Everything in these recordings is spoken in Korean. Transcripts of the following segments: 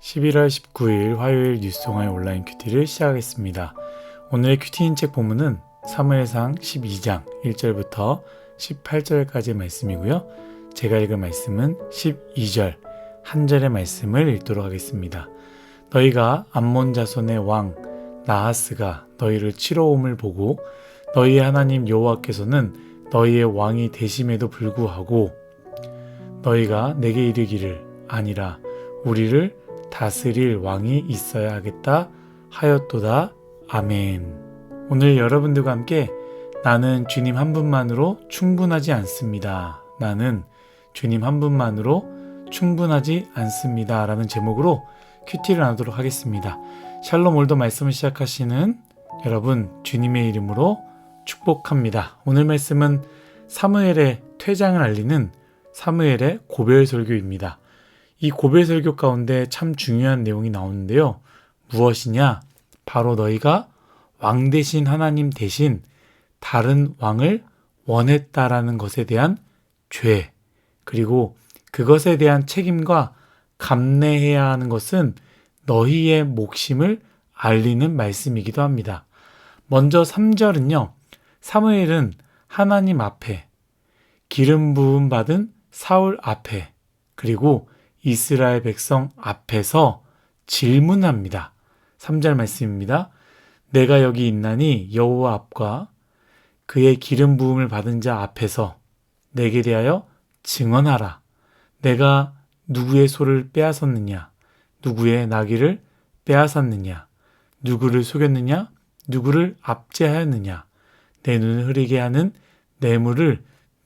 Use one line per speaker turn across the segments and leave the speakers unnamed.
11월 19일 화요일 뉴스동아의 온라인 큐티를 시작하겠습니다. 오늘의 큐티 인책 본문은 사무엘상 12장 1절부터 18절까지의 말씀이고요. 제가 읽을 말씀은 12절 한 절의 말씀을 읽도록 하겠습니다. 너희가 암몬 자손의 왕 나하스가 너희를 치러 옴을 보고 너희의 하나님 여호와께서는 너희의 왕이 되심에도 불구하고 너희가 내게 이르기를 아니라 우리를 다스릴 왕이 있어야 하겠다 하였도다. 아멘. 오늘 여러분들과 함께 나는 주님 한 분만으로 충분하지 않습니다. 나는 주님 한 분만으로 충분하지 않습니다. 라는 제목으로 큐티를 나누도록 하겠습니다. 샬롬 올더 말씀을 시작하시는 여러분 주님의 이름으로 축복합니다. 오늘 말씀은 사무엘의 퇴장을 알리는 사무엘의 고별설교입니다. 이 고별설교 가운데 참 중요한 내용이 나오는데요. 무엇이냐? 바로 너희가 왕 대신 하나님 대신 다른 왕을 원했다라는 것에 대한 죄, 그리고 그것에 대한 책임과 감내해야 하는 것은 너희의 몫임을 알리는 말씀이기도 합니다. 먼저 3절은요. 사무엘은 하나님 앞에, 기름 부음 받은 사울 앞에, 그리고 이스라엘 백성 앞에서 질문합니다. 3절 말씀입니다. 내가 여기 있나니 여호와 앞과 그의 기름 부음을 받은 자 앞에서 내게 대하여 증언하라. 내가 누구의 소를 빼앗았느냐? 누구의 나귀를 빼앗았느냐? 누구를 속였느냐? 누구를 압제하였느냐? 내 눈을 흐리게 하는 뇌물을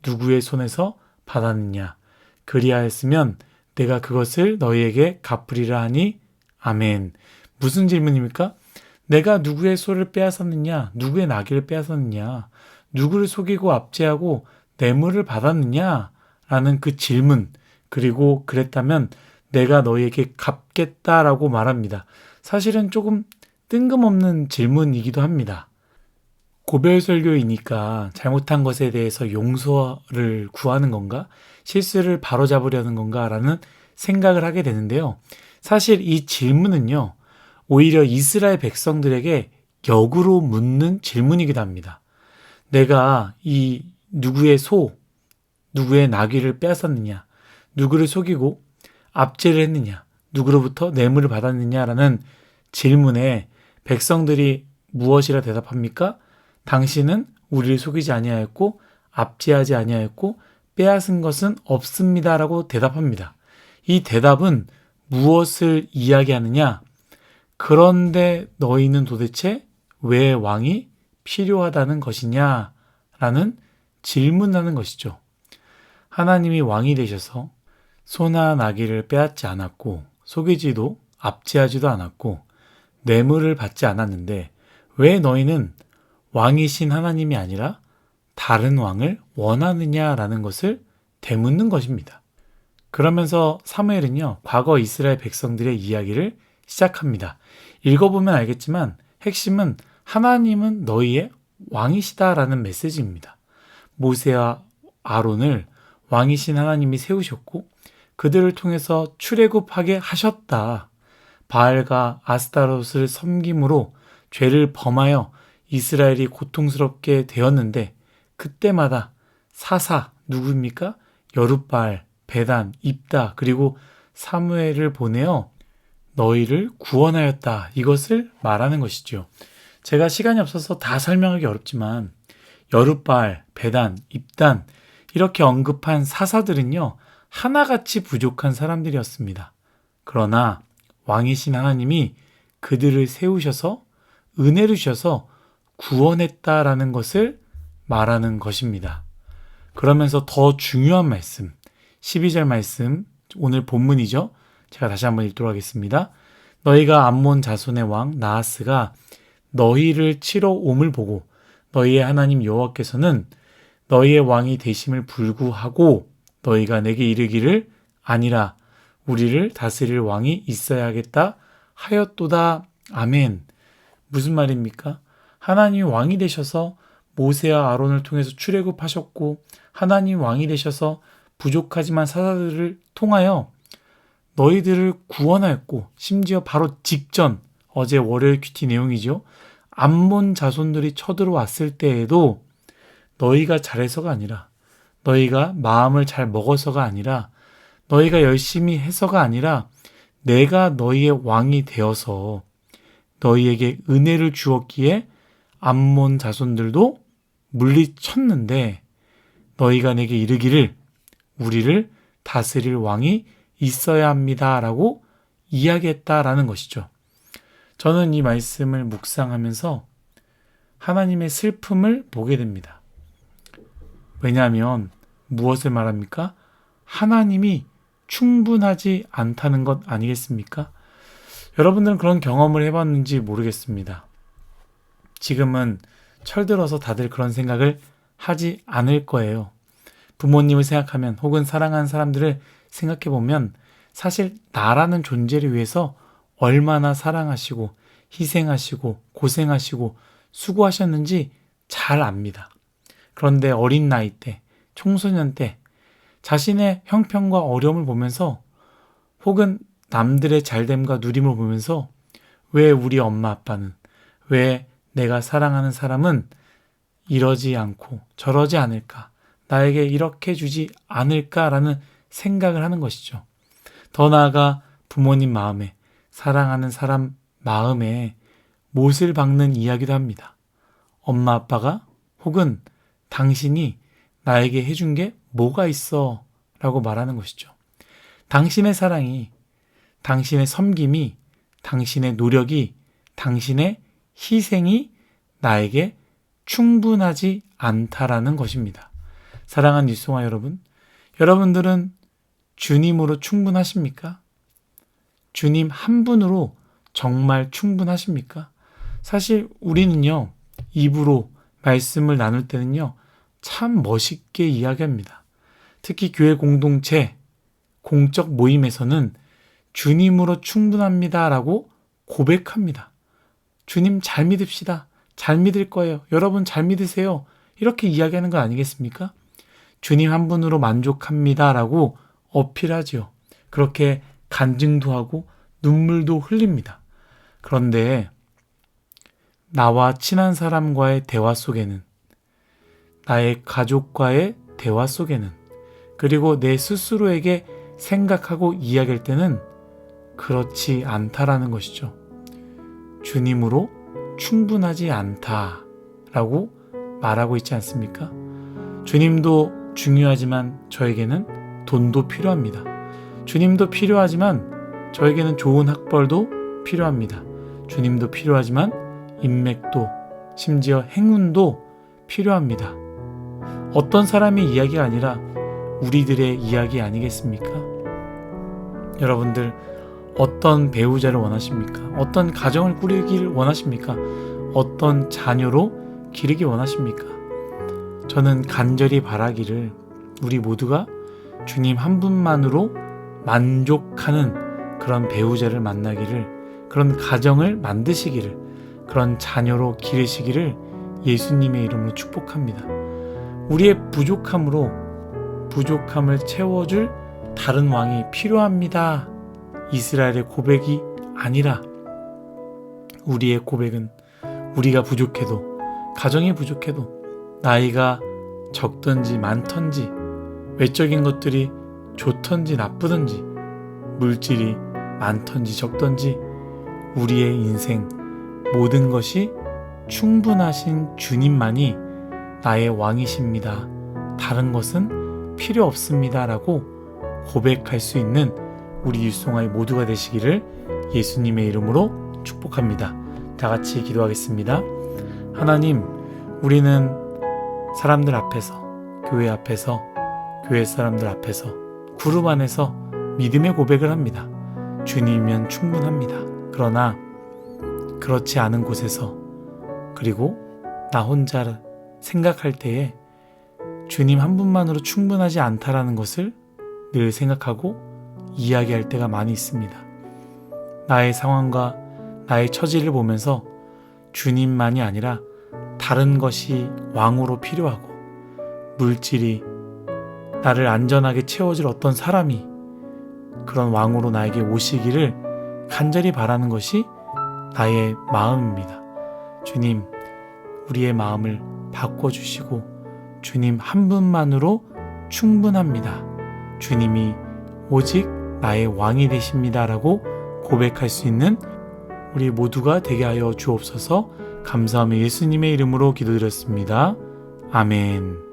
누구의 손에서 받았느냐? 그리하였으면 내가 그것을 너희에게 갚으리라 하니 아멘. 무슨 질문입니까? 내가 누구의 소를 빼앗았느냐? 누구의 나귀를 빼앗았느냐? 누구를 속이고 압제하고 뇌물을 받았느냐? 라는 그 질문, 그리고 그랬다면 내가 너희에게 갚겠다라고 말합니다. 사실은 조금 뜬금없는 질문이기도 합니다. 고별설교이니까 잘못한 것에 대해서 용서를 구하는 건가? 실수를 바로잡으려는 건가? 라는 생각을 하게 되는데요. 사실 이 질문은요. 오히려 이스라엘 백성들에게 역으로 묻는 질문이기도 합니다. 내가 이 누구의 소, 누구의 나귀를 빼앗았느냐? 누구를 속이고 압제를 했느냐? 누구로부터 뇌물을 받았느냐라는 질문에 백성들이 무엇이라 대답합니까? 당신은 우리를 속이지 아니하였고 압제하지 아니하였고 빼앗은 것은 없습니다라고 대답합니다. 이 대답은 무엇을 이야기하느냐? 그런데 너희는 도대체 왜 왕이 필요하다는 것이냐? 라는 질문하는 것이죠. 하나님이 왕이 되셔서 소나 나귀를 빼앗지 않았고 속이지도 압제하지도 않았고 뇌물을 받지 않았는데 왜 너희는 왕이신 하나님이 아니라 다른 왕을 원하느냐라는 것을 되묻는 것입니다. 그러면서 사무엘은요, 과거 이스라엘 백성들의 이야기를 시작합니다. 읽어보면 알겠지만 핵심은 하나님은 너희의 왕이시다라는 메시지입니다. 모세와 아론을 왕이신 하나님이 세우셨고 그들을 통해서 출애굽하게 하셨다. 바알과 아스타롯을 섬김으로 죄를 범하여 이스라엘이 고통스럽게 되었는데 그때마다 사사 누구입니까? 여룻바알, 베단, 입다 그리고 사무엘을 보내어 너희를 구원하였다. 이것을 말하는 것이죠. 제가 시간이 없어서 다 설명하기 어렵지만 여룻바알, 베단, 입단 이렇게 언급한 사사들은요. 하나같이 부족한 사람들이었습니다. 그러나 왕이신 하나님이 그들을 세우셔서 은혜를 주셔서 구원했다라는 것을 말하는 것입니다. 그러면서 더 중요한 말씀, 12절 말씀, 오늘 본문이죠. 제가 다시 한번 읽도록 하겠습니다. 너희가 암몬 자손의 왕 나하스가 너희를 치러 옴을 보고 너희의 하나님 여호와께서는 너희의 왕이 되심을 불구하고 너희가 내게 이르기를 아니라 우리를 다스릴 왕이 있어야 하겠다 하였도다. 아멘. 무슨 말입니까? 하나님이 왕이 되셔서 모세와 아론을 통해서 출애굽하셨고 하나님 왕이 되셔서 부족하지만 사사들을 통하여 너희들을 구원하였고, 심지어 바로 직전, 어제 월요일 큐티 내용이죠. 암몬 자손들이 쳐들어왔을 때에도 너희가 잘해서가 아니라, 너희가 마음을 잘 먹어서가 아니라, 너희가 열심히 해서가 아니라, 내가 너희의 왕이 되어서 너희에게 은혜를 주었기에 암몬 자손들도 물리쳤는데, 너희가 내게 이르기를 우리를 다스릴 왕이 있어야 합니다 라고 이야기했다라는 것이죠. 저는 이 말씀을 묵상하면서 하나님의 슬픔을 보게 됩니다. 왜냐하면 무엇을 말합니까? 하나님이 충분하지 않다는 것 아니겠습니까? 여러분들은 그런 경험을 해봤는지 모르겠습니다. 지금은 철들어서 다들 그런 생각을 하지 않을 거예요. 부모님을 생각하면, 혹은 사랑하는 사람들을 생각해보면 사실 나라는 존재를 위해서 얼마나 사랑하시고 희생하시고 고생하시고 수고하셨는지 잘 압니다. 그런데 어린 나이 때, 청소년 때 자신의 형편과 어려움을 보면서, 혹은 남들의 잘됨과 누림을 보면서, 왜 우리 엄마 아빠는, 왜 내가 사랑하는 사람은 이러지 않고 저러지 않을까, 나에게 이렇게 주지 않을까라는 생각을 하는 것이죠. 더 나아가 부모님 마음에, 사랑하는 사람 마음에 못을 박는 이야기도 합니다. 엄마 아빠가, 혹은 당신이 나에게 해준 게 뭐가 있어? 라고 말하는 것이죠. 당신의 사랑이, 당신의 섬김이, 당신의 노력이, 당신의 희생이 나에게 충분하지 않다라는 것입니다. 사랑하는 뉴스송아 여러분, 여러분들은 주님으로 충분하십니까? 주님 한 분으로 정말 충분하십니까? 사실 우리는요, 입으로 말씀을 나눌 때는요, 참 멋있게 이야기합니다. 특히 교회 공동체, 공적 모임에서는 주님으로 충분합니다 라고 고백합니다. 주님 잘 믿읍시다. 잘 믿을 거예요. 여러분 잘 믿으세요. 이렇게 이야기하는 거 아니겠습니까? 주님 한 분으로 만족합니다 라고 어필하지요. 그렇게 간증도 하고 눈물도 흘립니다. 그런데 나와 친한 사람과의 대화 속에는, 나의 가족과의 대화 속에는, 그리고 내 스스로에게 생각하고 이야기할 때는 그렇지 않다라는 것이죠. 주님으로 충분하지 않다라고 말하고 있지 않습니까? 주님도 중요하지만 저에게는 돈도 필요합니다. 주님도 필요하지만 저에게는 좋은 학벌도 필요합니다. 주님도 필요하지만 인맥도, 심지어 행운도 필요합니다. 어떤 사람의 이야기가 아니라 우리들의 이야기 아니겠습니까? 여러분들 어떤 배우자를 원하십니까? 어떤 가정을 꾸리길 원하십니까? 어떤 자녀로 기르기 원하십니까? 저는 간절히 바라기를 우리 모두가 주님 한 분만으로 만족하는 그런 배우자를 만나기를, 그런 가정을 만드시기를, 그런 자녀로 기르시기를 예수님의 이름으로 축복합니다. 우리의 부족함을 채워줄 다른 왕이 필요합니다. 이스라엘의 고백이 아니라 우리의 고백은, 우리가 부족해도, 가정이 부족해도, 나이가 적든지 많던지, 외적인 것들이 좋던지 나쁘던지, 물질이 많던지 적던지, 우리의 인생 모든 것이 충분하신 주님만이 나의 왕이십니다. 다른 것은 필요 없습니다 라고 고백할 수 있는 우리 율송아이 모두가 되시기를 예수님의 이름으로 축복합니다. 다 같이 기도하겠습니다. 하나님, 우리는 사람들 앞에서, 교회 앞에서, 교회 사람들 앞에서, 그룹 안에서 믿음의 고백을 합니다. 주님이면 충분합니다. 그러나 그렇지 않은 곳에서, 그리고 나 혼자 생각할 때에 주님 한 분만으로 충분하지 않다라는 것을 늘 생각하고 이야기할 때가 많이 있습니다. 나의 상황과 나의 처지를 보면서 주님만이 아니라 다른 것이 왕으로 필요하고, 물질이, 나를 안전하게 채워줄 어떤 사람이, 그런 왕으로 나에게 오시기를 간절히 바라는 것이 나의 마음입니다. 주님, 우리의 마음을 바꿔주시고 주님 한 분만으로 충분합니다. 주님이 오직 나의 왕이 되십니다라고 고백할 수 있는 우리 모두가 되게 하여 주옵소서. 감사하며 예수님의 이름으로 기도드렸습니다. 아멘.